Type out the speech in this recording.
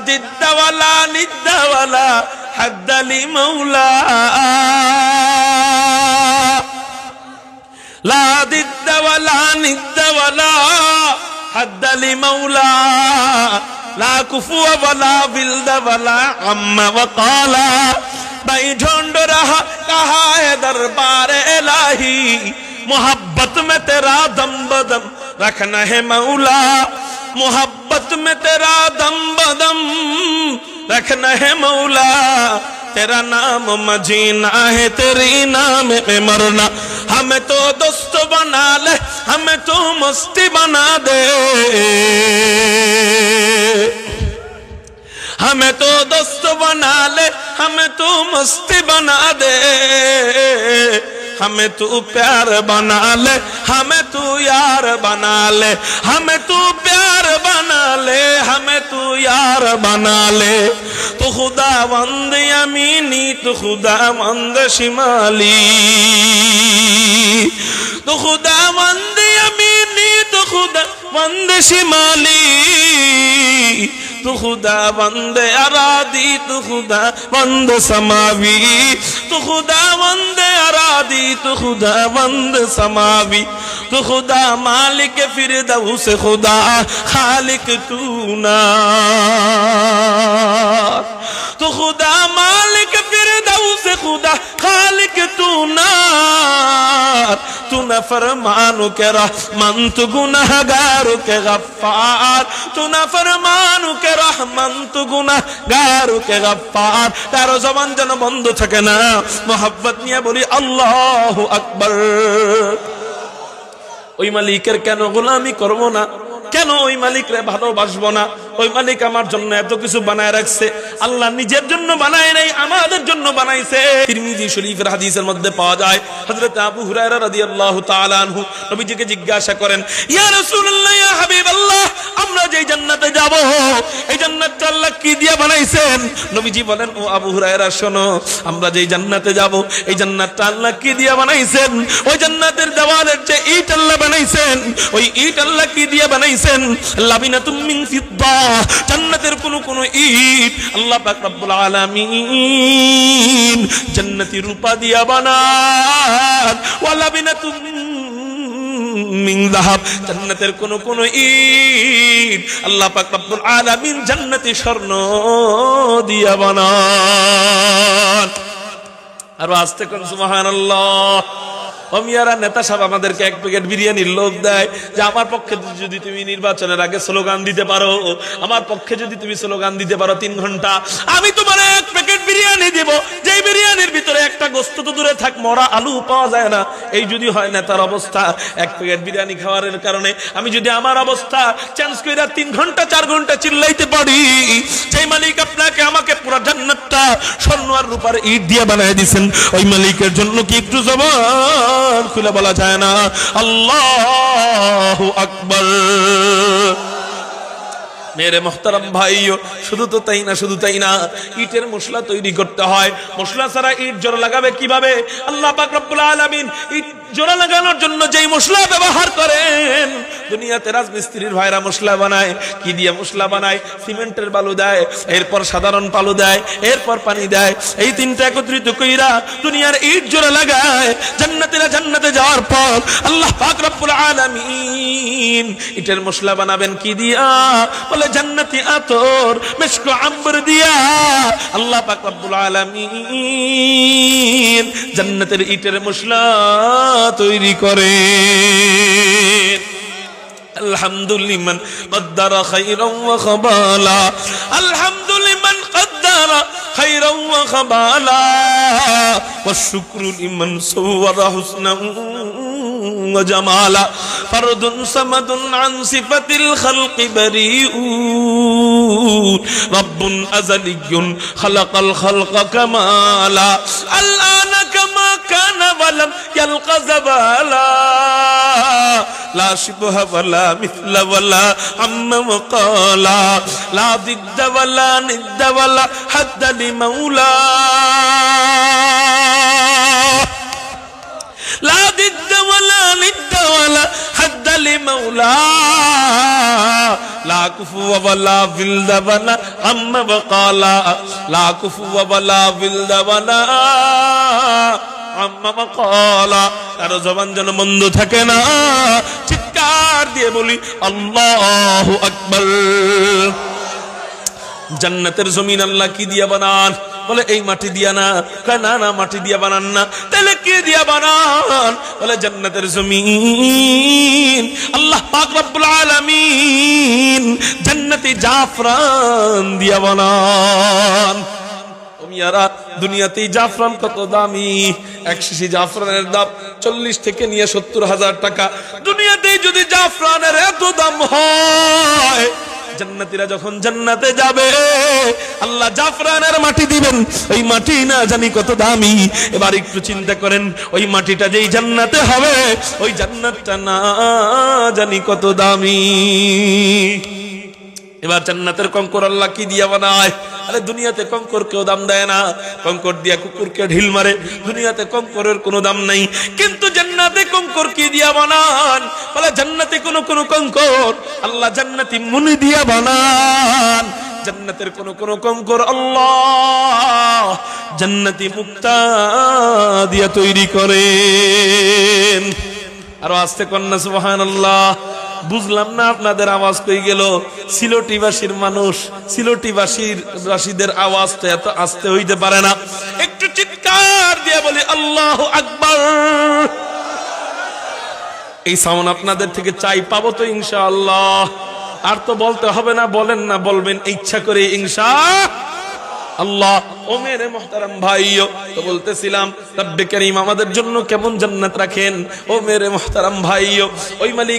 ضد ولا ند ولا حد لمولى لا ضد ولا ند ولا حد لمولى لا كفو ولا بلد ولا عم وقالا भाई ढूंढ रहा कहा है दरबार इलाही मोहब्बत में तेरा दम बदम रखना है मौला मोहब्बत में तेरा दम बदम रखना है मौला तेरा नाम मजीना है तेरी नाम में मरना हमें तो दोस्त बना ले हमें तो मस्ती बना दे हमें तो दोस्त बना ले हमें तो मस्ती बना दे हमें तू प्यार बना ले हमें तू यार बना ले हमें तू प्यार बना ले हमें तू यार बना ले तो खुदावंद यमीनी तो खुदावंद शिमाली तो खुदावंद यमीनी तो खुदावंद शिमाली तू खुदावंद अरादी तू खुदावंद समावी तू खुदावंद अरादी तू खुदावंद समावी तू खुदा मालिक फिरदौस खुदा खालिक तू ना तू खुदा मालिक फिरदौस खुदा खालिक तू ना तू न फरमानु के रहमान तू गुनहगार के गफ्फार तू न फरमानु के रहमान तू गुनहगार के गफ्फार तारो जबान जन बंद থাকে না मोहब्बत নিয়ে বলি আল্লাহু আকবার ওই মালিকের কেন গোলামি করব না কেন ওই মালিকরে ভালোবাসবো না ওই মালিক আমার জন্য এত কিছু বানায় রাখছে আল্লাহ নিজের জন্য বানায় নাই আমাদের জন্য বানাইছে তিরমিজি শরীফের হাদিসের মধ্যে পাওয়া যায় হযরত আবু হুরায়রা রাদিয়াল্লাহু তাআলা আনহু নবীজিকে জিজ্ঞাসা করেন ইয়া রাসূলুল্লাহ ইয়া হাবিবাল্লাহ আমরা যে জান্নাতে যাব এই জান্নাতটা আল্লাহ কি দিয়ে বানাইছেন নবীজি বলেন ও আবু হুরায়রা শোনো আমরা যে জান্নাতে যাব এই জান্নাতটা আল্লাহ কি দিয়ে বানাইছেন ওই জান্নাতের দেওয়ালের যে ইট আল্লাহ বানাইছেন ওই ইট আল্লাহ কি দিয়ে বানাইছেন লাবিনাতুম মিন ফিদ্দা জান্নাতের কোন ইট আল্লাহ পাক রব্বুল আলামিন জান্নাতি রূপা দিয়া বানান ওয়া লাবিনাতুম মিন যাহাব জান্নাতের কোন ইট আল্লাহ পাক রব্বুল আলামিন জান্নাতি স্বর্ণ দিয়া বানান আর আস্তে কোন সুবহানাল্লাহ অমিয়ারা নেতা সাহেব আমাদেরকে এক প্যাকেট বিরিয়ানির লোভ দেয় যে আমার পক্ষে যদি তুমি নির্বাচনের আগে স্লোগান দিতে পারো আমার পক্ষে যদি তুমি স্লোগান দিতে পারো 3 ঘন্টা আমি তোমার এক প্যাকেট বিরিয়ানি দেব যেই বিরিয়ানির ভিতরে একটা গোশত তো দূরে থাক মরা আলু পাওয়া যায় না এই যদি হয় নেতার অবস্থা এক প্যাকেট বিরিয়ানি খাওয়ার কারণে আমি যদি আমার অবস্থা চেঞ্জ কইরা 3 ঘন্টা 4 ঘন্টা চিল্লাইতে পারি যেই মালিক আপনাকে আমাকে পুরো জান্নাতটা স্বর্ণ আর রূপার ইট দিয়ে বানায় দিবেন ওই মালিকের জন্য কি একটু জবান খুলে বলা যায় না আল্লাহু আকবার मेरे मोहतरम भाइयों শুধু তো তাই না শুধু তাই না ইটের মশলা তৈরি করতে হয় মশলা ছাড়া ইট জোড়া লাগাবে কিভাবে আল্লাহ পাক রব্বুল আলামিন ইট জোড়া লাগানোর জন্য যেই মশলা ব্যবহার করেন দুনিয়াতে রাজমিস্ত্রির ভাইরা মশলা বানায় কি দিয়ে মশলা বানায় সিমেন্টের বালু দেয় এরপর সাধারণ বালু দেয় এরপর পানি দেয় এই তিনটা একত্রিত কইরা দুনিয়ার ইট জোড়া লাগায় জান্নাতীরা জান্নাতে যাওয়ার পর আল্লাহ পাক রব্বুল আলামিন ইটের মশলা বানাবেন কি দিয়া বলে জান্নাতি আতর মিশক আম্বর দিয়া আল্লাহ পাক রব্বুল আলামিন জান্নাতের ইটের মশলা তৈরি করে আলহামদুলিল্লাহ কদ্দারা খায়রান ওয়া খাবালা আলহামদুলিল্লাহ কদ্দারা খায়রান ওয়া খাবালা ওয়া শুকরু লিমান সাওয়ারা হুসনান وجمالا فرد صمد عن صفة الخلق بريء رب أزلي خلق الخلق كمالا الآن كما كان ولم يلق زبالا لا شبه ولا مثل ولا عم وقالا لا ضد ولا ند ولا حد لمولا لا ضد ولا ند ولا حد لمولا লা কুফুয়া ওয়ালা বিলদাবানা আম্মা বাকালা লা কুফুয়া ওয়ালা বিলদাবানা আম্মা বাকালা। কারো জবান যেন বন্ধ থাকে না, চিৎকার দিয়ে বলি আল্লাহু আকবার। জান্নাতের জমিন আল্লাহ কি দিয়া বানান? বলে এই মাটি দিয়া না। না না, মাটি দিয়া বানান না। তাহলে কি দিয়া বানান? বলে জান্নাতের জমিন আল্লাহ পাক রব্বুল আলামিন জান্নাতি জাফরান দিয়া বানান। মিয়ারা, দুনিয়াতে জাফরান কত দামি! এক শিশি জাফরানের দাম 40 থেকে নিয়ে 70,000 টাকা। দুনিয়াতে যদি জাফরানের এত দাম হয়, জান্নাতীরা যখন জান্নাতে যাবে আল্লাহ জাফরানের মাটি দিবেন। ওই মাটি না জানি কত দামি। এবার একটু চিন্তা করেন, ওই মাটিটা যেই জান্নাতে হবে, ওই জান্নাতটা না জানি কত দামি। এবার জান্নাতের কঙ্কর আল্লাহ কি দিয়া বানায়? আরে দুনিয়াতে কঙ্কর কেউ দাম দেয় না, কঙ্কর দিয়া কুকুরকে ঢিল মারে। দুনিয়াতে কঙ্করের কোনো দাম নাই, কিন্তু জান্নাতে কঙ্কর কি দিয়া বানান? বলে জান্নাতে কোন কঙ্কর আল্লাহ জান্নাতি মুনি দিয়া বানান। জান্নাতের কোন কঙ্কর আল্লাহ জান্নাতি মুক্তা দিয়া তৈরি করেন। আরো আস্তে কন্যা সুবহানাল্লাহ। বুঝলাম না আপনাদের আওয়াজ কই গেল? সিলেটিবাসীর মানুষ, সিলেটিবাসীদের আওয়াজ তো এত আস্তে হইতে পারে না। একটু চিৎকার দিয়ে বলি আল্লাহু আকবার। এই সাউন্ড আপনাদের থেকে চাই, পাবো তো ইনশাআল্লাহ। আর তো বলতে হবে না, বলেন না, বলবেন ইচ্ছা করে ইনশাআল্লাহ। ও মেরে মুহতারাম ভাইও, তো বলতেছিলাম রব্বে কারীম আমাদের জন্য কেমন জান্নাত রাখেন। ও মেরে মুহতারাম ভাইও, ওই মালিক